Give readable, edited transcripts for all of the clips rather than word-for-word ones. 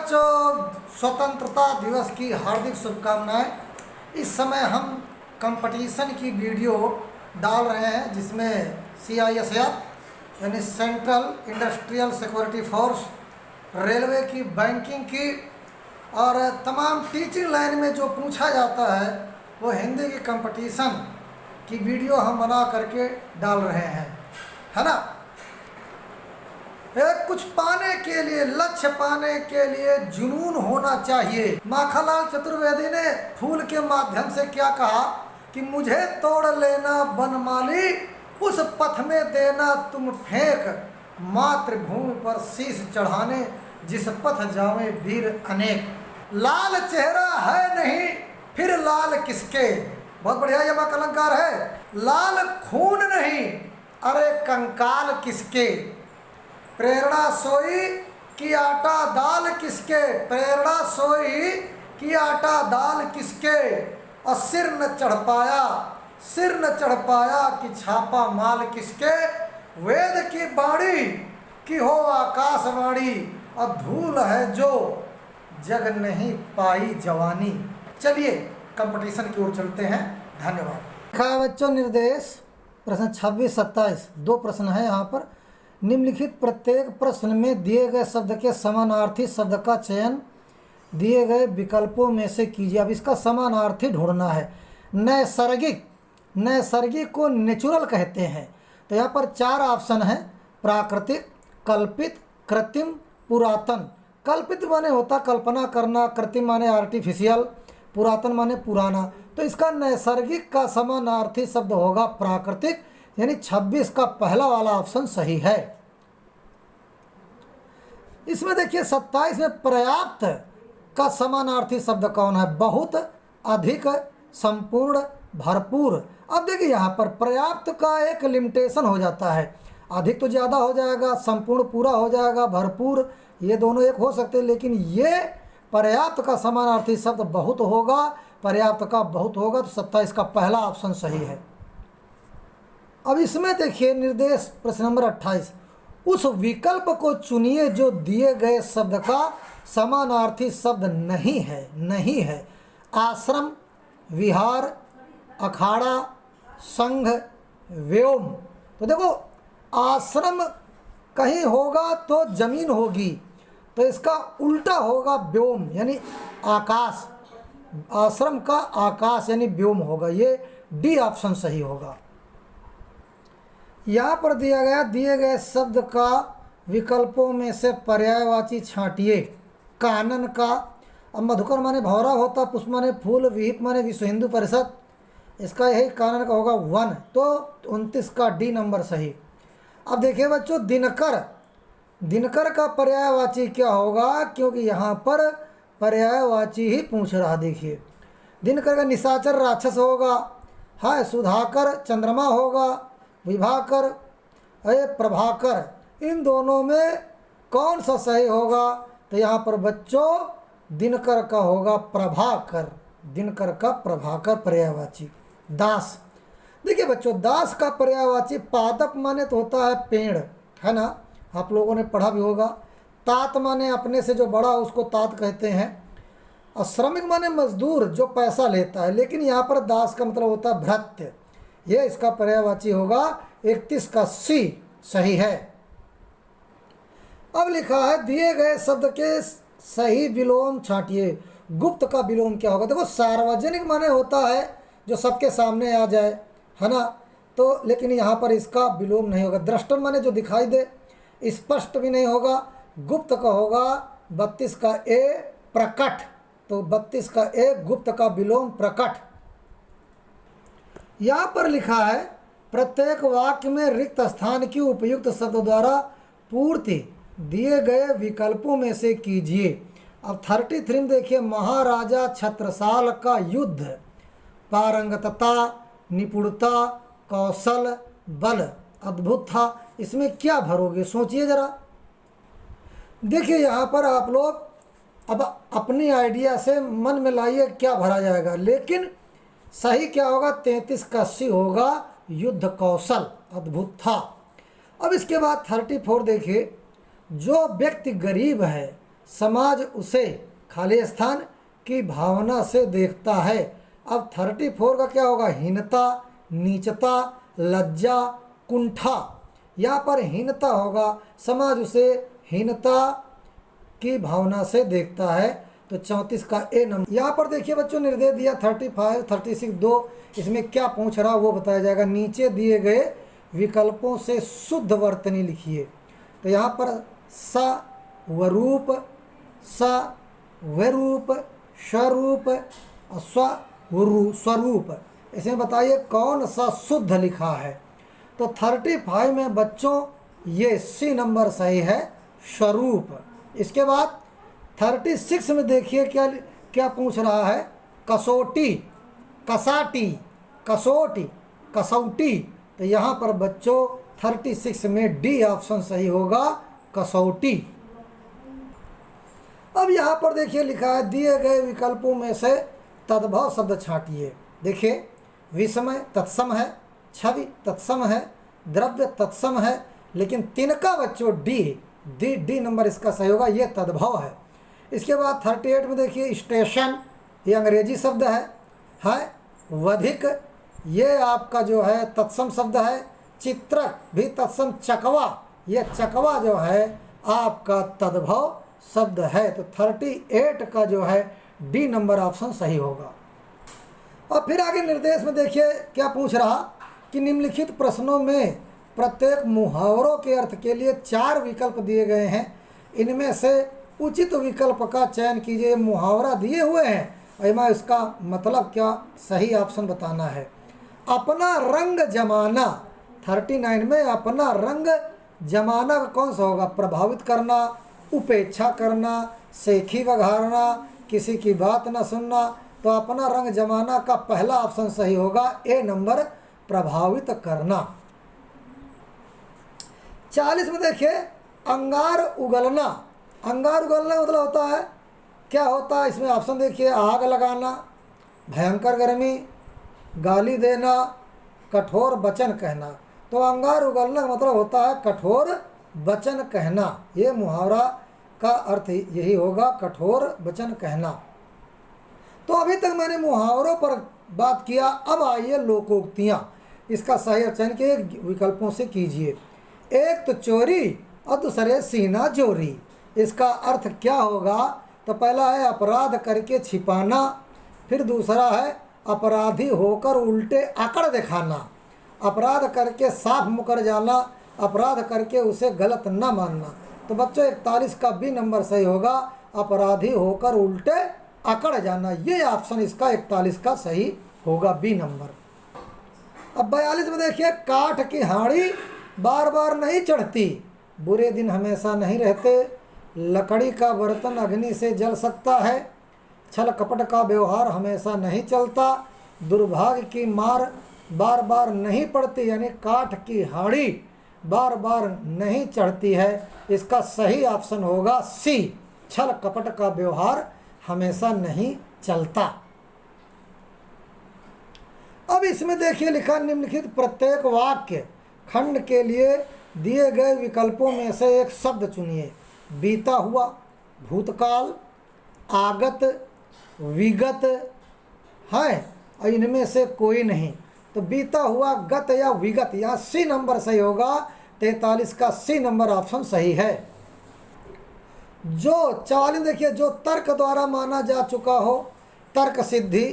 बच्चों, स्वतंत्रता दिवस की हार्दिक शुभकामनाएं। इस समय हम कंपटीशन की वीडियो डाल रहे हैं जिसमें CISF यानी central industrial security force, railway की, बैंकिंग की और तमाम टीचिंग लाइन में जो पूछा जाता है वो हिंदी की कंपटीशन की वीडियो हम बना करके डाल रहे हैं, है ना। कुछ पाने के लिए, लक्ष्य पाने के लिए जुनून होना चाहिए। माखनलाल चतुर्वेदी ने फूल के माध्यम से क्या कहा कि मुझे तोड़ लेना बनमाली, उस पथ में देना तुम फेंक, मातृभूमि पर शीश चढ़ाने जिस पथ जावे वीर अनेक। लाल चेहरा है नहीं फिर लाल किसके, बहुत बढ़िया ये अलंकार है। लाल खून नहीं अरे कंकाल किसके, प्रेरणा सोई कि आटा दाल किसके, प्रेरणा सोई कि आटा दाल किसके, और सिर न चढ़ पाया कि छापा माल किसके। वेद की बाणी कि हो आकाशवाणी, और धूल है जो जग नहीं पाई जवानी। चलिए कंपटीशन की ओर चलते हैं। धन्यवाद। बच्चों, निर्देश प्रश्न 26-27 दो प्रश्न है यहाँ पर। निम्नलिखित प्रत्येक प्रश्न में दिए गए शब्द के समानार्थी शब्द का चयन दिए गए विकल्पों में से कीजिए। अब इसका समानार्थी ढूंढना है। नैसर्गिक को नेचुरल कहते हैं, तो यहाँ पर 4 ऑप्शन है: प्राकृतिक, कल्पित, कृत्रिम, पुरातन। कल्पित माने होता कल्पना करना, कृत्रिम माने आर्टिफिशियल, पुरातन माने पुराना। तो इसका नैसर्गिक का समानार्थी शब्द होगा प्राकृतिक, यानी 26 का पहला वाला ऑप्शन सही है। इसमें देखिए 27 में पर्याप्त का समानार्थी शब्द कौन है? बहुत, अधिक, संपूर्ण, भरपूर। अब देखिए यहाँ पर पर्याप्त का एक लिमिटेशन हो जाता है। अधिक तो ज़्यादा हो जाएगा, संपूर्ण पूरा हो जाएगा, भरपूर ये दोनों एक हो सकते हैं, लेकिन ये पर्याप्त का समानार्थी शब्द बहुत होगा, पर्याप्त का बहुत होगा, तो 27 का पहला ऑप्शन सही है। अब इसमें देखिए निर्देश प्रश्न नंबर 28, उस विकल्प को चुनिए जो दिए गए शब्द का समानार्थी शब्द नहीं है। आश्रम, विहार, अखाड़ा, संघ, व्योम। तो देखो आश्रम कहीं होगा तो जमीन होगी, तो इसका उल्टा होगा व्योम यानी आकाश। आश्रम का आकाश यानी व्योम होगा। ये डी ऑप्शन सही होगा। यहाँ पर दिए गए शब्द का विकल्पों में से पर्यायवाची छांटिए। कानन का, अब मधुकर माने भौरा होता, पुष्प माने फूल, विहिप माने विश्व हिंदू परिषद, इसका यही कानन का होगा 1, तो 29 का डी नंबर सही। अब देखिए बच्चों, दिनकर का पर्यायवाची क्या होगा, क्योंकि यहाँ पर पर्यायवाची ही पूछ रहा। देखिए दिनकर का निशाचर राक्षस होगा, है सुधाकर चंद्रमा होगा, विभाकर अरे प्रभाकर। इन दोनों में कौन सा सही होगा? तो यहाँ पर बच्चों दिनकर का होगा प्रभाकर, दिनकर का प्रभाकर पर्यायवाची। दास, देखिए बच्चों दास का पर्यायवाची पादप माने तो होता है पेड़, है ना, आप लोगों ने पढ़ा भी होगा। तात माने अपने से जो बड़ा उसको तात कहते हैं, और श्रमिक माने मजदूर जो पैसा लेता है, लेकिन यहाँ पर दास का मतलब होता है भृत्य। ये इसका पर्यायवाची होगा 31 का सी सही है। अब लिखा है दिए गए शब्द के सही विलोम छांटिए। गुप्त का विलोम क्या होगा? देखो सार्वजनिक माने होता है जो सबके सामने आ जाए, है ना, तो लेकिन यहाँ पर इसका विलोम नहीं होगा। दृष्टम माने जो दिखाई दे, स्पष्ट भी नहीं होगा। गुप्त का होगा 32 का ए प्रकट, तो 32 का ए गुप्त का विलोम प्रकट। यहाँ पर लिखा है प्रत्येक वाक्य में रिक्त स्थान की उपयुक्त शब्द द्वारा पूर्ति दिए गए विकल्पों में से कीजिए। अब 33 में देखिए, महाराजा छत्रसाल का युद्ध, पारंगतता, निपुणता, कौशल, बल अद्भुत था। इसमें क्या भरोगे, सोचिए जरा। देखिए यहाँ पर आप लोग अब अपनी आइडिया से मन में लाइए क्या भरा जाएगा, लेकिन सही क्या होगा? 33 का सी होगा युद्ध कौशल अद्भुत था। अब इसके बाद 34 देखिए, जो व्यक्ति गरीब है समाज उसे खाली स्थान की भावना से देखता है। अब 34 का क्या होगा? हीनता, नीचता, लज्जा, कुंठा। यहाँ पर हीनता होगा, समाज उसे हीनता की भावना से देखता है, तो 34 का ए नंबर। यहाँ पर देखिए बच्चों निर्देश दिया 35, 36 दो, इसमें क्या पूछ रहा वो बताया जाएगा। नीचे दिए गए विकल्पों से शुद्ध वर्तनी लिखिए। तो यहाँ पर स वरूप, स वरूप, स्वरूप, स्वरूप, इसमें बताइए कौन सा शुद्ध लिखा है। तो 35 में बच्चों ये सी नंबर सही है, स्वरूप। इसके बाद 36 में देखिए क्या क्या पूछ रहा है? कसौटी, कसाटी, कसौटी, कसौटी। तो यहाँ पर बच्चों 36 में डी ऑप्शन सही होगा, कसौटी। अब यहाँ पर देखिए लिखा है दिए गए विकल्पों में से तद्भव शब्द छांटिए। देखिए विस्मय तत्सम है, छवि तत्सम है, द्रव्य तत्सम है, लेकिन तिनका बच्चों डी नंबर इसका सही होगा, ये तद्भव है। इसके बाद 38 में देखिए स्टेशन, ये अंग्रेजी शब्द है वधिक, ये आपका जो है तत्सम शब्द है। चित्रक भी तत्सम, चकवा, ये चकवा जो है आपका तद्भव शब्द है। तो 38 का जो है डी नंबर ऑप्शन सही होगा। और फिर आगे निर्देश में देखिए क्या पूछ रहा कि निम्नलिखित प्रश्नों में प्रत्येक मुहावरों के अर्थ के लिए 4 विकल्प दिए गए हैं, इनमें से उचित विकल्प का चयन कीजिए। मुहावरा दिए हुए हैं, मैं इसका मतलब क्या सही ऑप्शन बताना है। अपना रंग जमाना, 39 में अपना रंग जमाना का कौन सा होगा? प्रभावित करना, उपेक्षा करना, सेखी बघारना, किसी की बात न सुनना। तो अपना रंग जमाना का पहला ऑप्शन सही होगा, ए नंबर, प्रभावित करना। 40 में देखिए अंगार उगलना। अंगार उगलना मतलब होता है, क्या होता है इसमें ऑप्शन देखिए? आग लगाना, भयंकर गर्मी, गाली देना, कठोर वचन कहना। तो अंगार उगलना का मतलब होता है कठोर वचन कहना। ये मुहावरा का अर्थ यही होगा, कठोर वचन कहना। तो अभी तक मैंने मुहावरों पर बात किया, अब आइए लोकोक्तियाँ। इसका सही चयन के विकल्पों से कीजिए। एक तो चोरी और दूसरे सीना जोरी। इसका अर्थ क्या होगा? तो पहला है अपराध करके छिपाना, फिर दूसरा है अपराधी होकर उल्टे आकड़ दिखाना, अपराध करके साफ मुकर जाना, अपराध करके उसे गलत न मानना। तो बच्चों 41 का बी नंबर सही होगा, अपराधी होकर उल्टे आकड़ जाना। ये ऑप्शन इसका 41 का सही होगा, बी नंबर। अब 42 में देखिए काठ की हाड़ी बार बार नहीं चढ़ती, बुरे दिन हमेशा नहीं रहते, लकड़ी का बर्तन अग्नि से जल सकता है, छल कपट का व्यवहार हमेशा नहीं चलता, दुर्भाग्य की मार बार बार नहीं पड़ती, यानी काठ की हाड़ी बार बार नहीं चढ़ती है। इसका सही ऑप्शन होगा सी, छल कपट का व्यवहार हमेशा नहीं चलता। अब इसमें देखिए लिखा निम्नलिखित प्रत्येक वाक्य खंड के लिए दिए गए विकल्पों में से एक शब्द चुनिए। बीता हुआ, भूतकाल, आगत, विगत है, और इनमें से कोई नहीं। तो बीता हुआ, गत या विगत, यहाँ सी नंबर सही होगा, 43 का सी नंबर ऑप्शन सही है। जो 44 देखिए, जो तर्क द्वारा माना जा चुका हो, तर्क सिद्धि,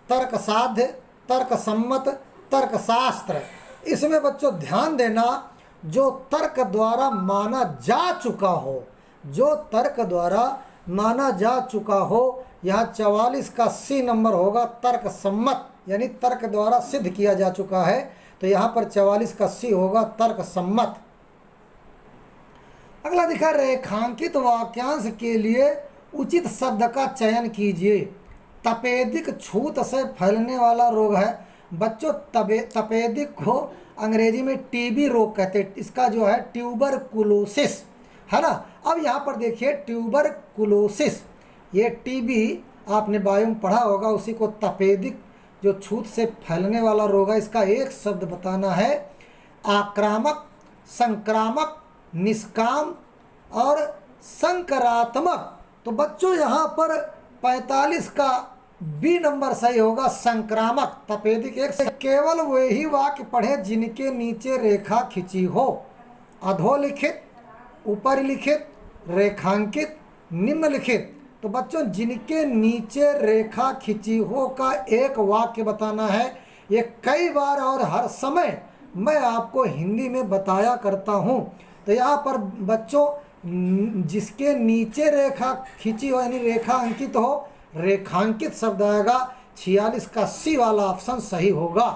तर्क साध्य, तर्क सम्मत, तर्क शास्त्र। इसमें बच्चों ध्यान देना, जो तर्क द्वारा माना जा चुका हो, जो तर्क द्वारा माना जा चुका हो, यहाँ 44 का सी नंबर होगा, तर्क सम्मत, यानी तर्क द्वारा सिद्ध किया जा चुका है। तो यहाँ पर 44 का सी होगा, तर्क सम्मत। अगला दिखा रेखांकित वाक्यांश के लिए उचित शब्द का चयन कीजिए। तपेदिक छूत से फैलने वाला रोग है बच्चों। तपेदिक को अंग्रेजी में टीबी रोग कहते हैं, इसका जो है ट्यूबरकुलोसिस है ना। अब यहाँ पर देखिए ट्यूबरकुलोसिस, ये टीबी आपने बायो में पढ़ा होगा, उसी को तपेदिक जो छूत से फैलने वाला रोग है, इसका एक शब्द बताना है, आक्रामक, संक्रामक, निष्काम और संकरात्मक तो बच्चों यहाँ पर 45 का बी नंबर सही होगा, संक्रामक। तपेदिक एक से केवल वही वाक्य पढ़े जिनके नीचे रेखा खिंची हो। अधोलिखित, ऊपर लिखित, रेखांकित, निम्नलिखित। तो बच्चों जिनके नीचे रेखा खिंची हो का एक वाक्य बताना है। ये कई बार और हर समय मैं आपको हिंदी में बताया करता हूँ। तो यहाँ पर बच्चों जिसके नीचे रेखा खिंची हो यानी रेखा अंकित हो, रेखांकित शब्द आएगा। 46 का सी वाला ऑप्शन सही होगा।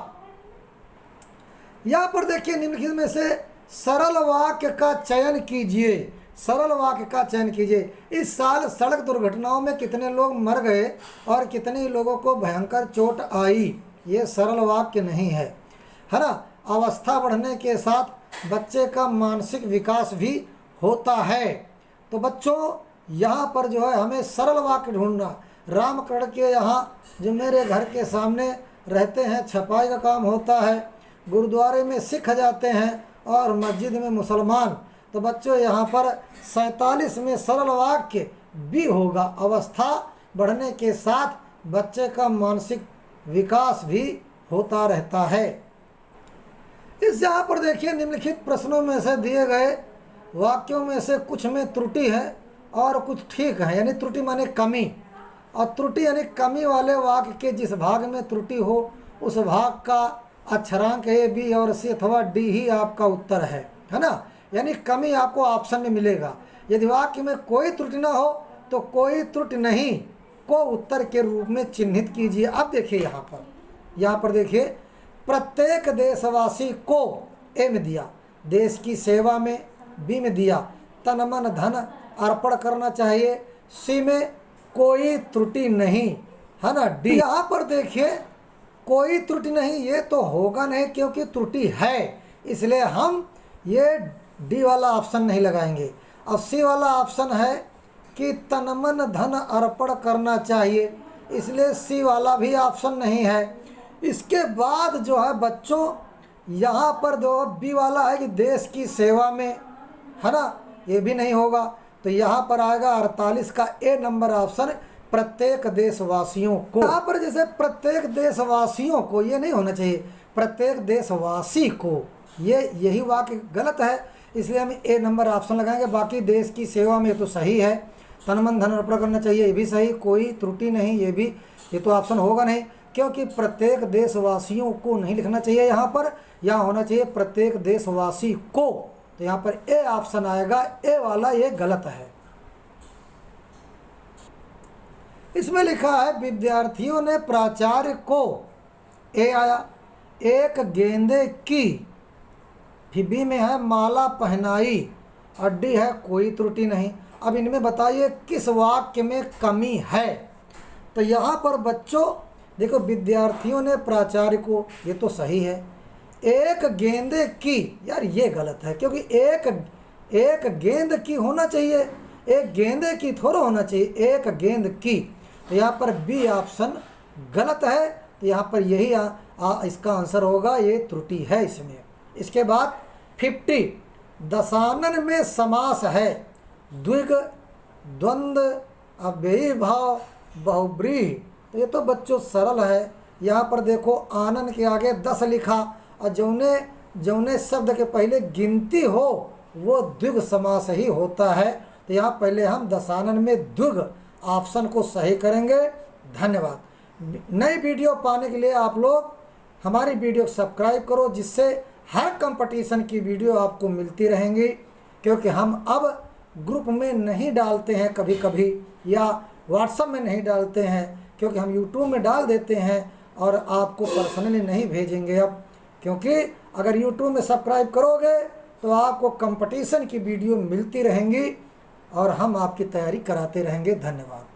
यहाँ पर देखिए निम्नलिखित में से सरल वाक्य का चयन कीजिए। सरल वाक्य का चयन कीजिए। इस साल सड़क दुर्घटनाओं में कितने लोग मर गए और कितने लोगों को भयंकर चोट आई। ये सरल वाक्य नहीं है ना। अवस्था बढ़ने के साथ बच्चे का मानसिक विकास भी होता है। तो बच्चों यहाँ पर जो है हमें सरल वाक्य ढूंढना। रामकरण के यहाँ जो मेरे घर के सामने रहते हैं, छपाई का काम होता है। गुरुद्वारे में सिख जाते हैं और मस्जिद में मुसलमान। तो बच्चों यहाँ पर 47 में सरल वाक्य भी होगा। अवस्था बढ़ने के साथ बच्चे का मानसिक विकास भी होता रहता है। इस यहाँ पर देखिए निम्नलिखित प्रश्नों में से दिए गए वाक्यों में से कुछ में त्रुटि है और कुछ ठीक है, यानी त्रुटि माने कमी। और त्रुटि यानी कमी वाले वाक्य के जिस भाग में त्रुटि हो उस भाग का अक्षरांक ए, बी और सी अथवा डी ही आपका उत्तर है ना। यानी कमी आपको ऑप्शन में मिलेगा। यदि वाक्य में कोई त्रुटि ना हो तो कोई त्रुटि नहीं को उत्तर के रूप में चिन्हित कीजिए। अब देखिए यहाँ पर देखिए प्रत्येक देशवासी को ए में दिया, देश की सेवा में बी में दिया, तन मन धन अर्पण करना चाहिए सी में कोई त्रुटि नहीं है ना डी। यहाँ पर देखिए कोई त्रुटि नहीं, ये तो होगा नहीं क्योंकि त्रुटि है, इसलिए हम ये डी वाला ऑप्शन नहीं लगाएंगे। अब सी वाला ऑप्शन है कि तन मन धन अर्पण करना चाहिए, इसलिए सी वाला भी ऑप्शन नहीं है। इसके बाद जो है बच्चों यहाँ पर जो बी वाला है कि देश की सेवा में है ना, ये भी नहीं होगा। तो यहाँ पर आएगा 48 का ए नंबर ऑप्शन, प्रत्येक देशवासियों को। यहाँ पर जैसे प्रत्येक देशवासियों को ये नहीं होना चाहिए, प्रत्येक देशवासी को, ये यही वाक्य गलत है, इसलिए हम ए नंबर ऑप्शन लगाएंगे। बाकी देश की सेवा में तो सही है, तन मन धन अर्पण करना चाहिए ये भी सही, कोई त्रुटि नहीं, ये तो ऑप्शन होगा नहीं क्योंकि प्रत्येक देशवासियों को नहीं लिखना चाहिए यहाँ होना चाहिए प्रत्येक देशवासी को। तो यहाँ पर ए ऑप्शन आएगा, ए वाला ये गलत है। इसमें लिखा है विद्यार्थियों ने प्राचार्य को, ए आया, एक गेंदे की, फिर बी में है माला पहनाई और डी है कोई त्रुटि नहीं। अब इनमें बताइए किस वाक्य में कमी है। तो यहाँ पर बच्चों देखो विद्यार्थियों ने प्राचार्य को, ये तो सही है। एक गेंदे की, यार ये गलत है क्योंकि एक गेंद की होना चाहिए, एक गेंदे की थोड़ा होना चाहिए, एक गेंद की। तो यहाँ पर बी ऑप्शन गलत है। तो यहाँ पर यही इसका आंसर होगा, ये त्रुटि है इसमें। इसके बाद 50 दशानन में समास है, द्विग, द्वंद्व, अव्ययीभाव, बहुब्रीहि। तो ये तो बच्चों सरल है। यहाँ पर देखो आनन के आगे 10 लिखा और जौने शब्द के पहले गिनती हो वो द्विग समास ही होता है। तो यहाँ पहले हम दशानन में द्विग ऑप्शन को सही करेंगे। धन्यवाद। नई वीडियो पाने के लिए आप लोग हमारी वीडियो को सब्सक्राइब करो, जिससे हर कंपटीशन की वीडियो आपको मिलती रहेंगी। क्योंकि हम अब ग्रुप में नहीं डालते हैं कभी कभी, या व्हाट्सएप में नहीं डालते हैं, क्योंकि हम यूट्यूब में डाल देते हैं और आपको पर्सनली नहीं भेजेंगे अब। क्योंकि अगर यूट्यूब में सब्सक्राइब करोगे तो आपको कंपटीशन की वीडियो मिलती रहेंगी और हम आपकी तैयारी कराते रहेंगे। धन्यवाद।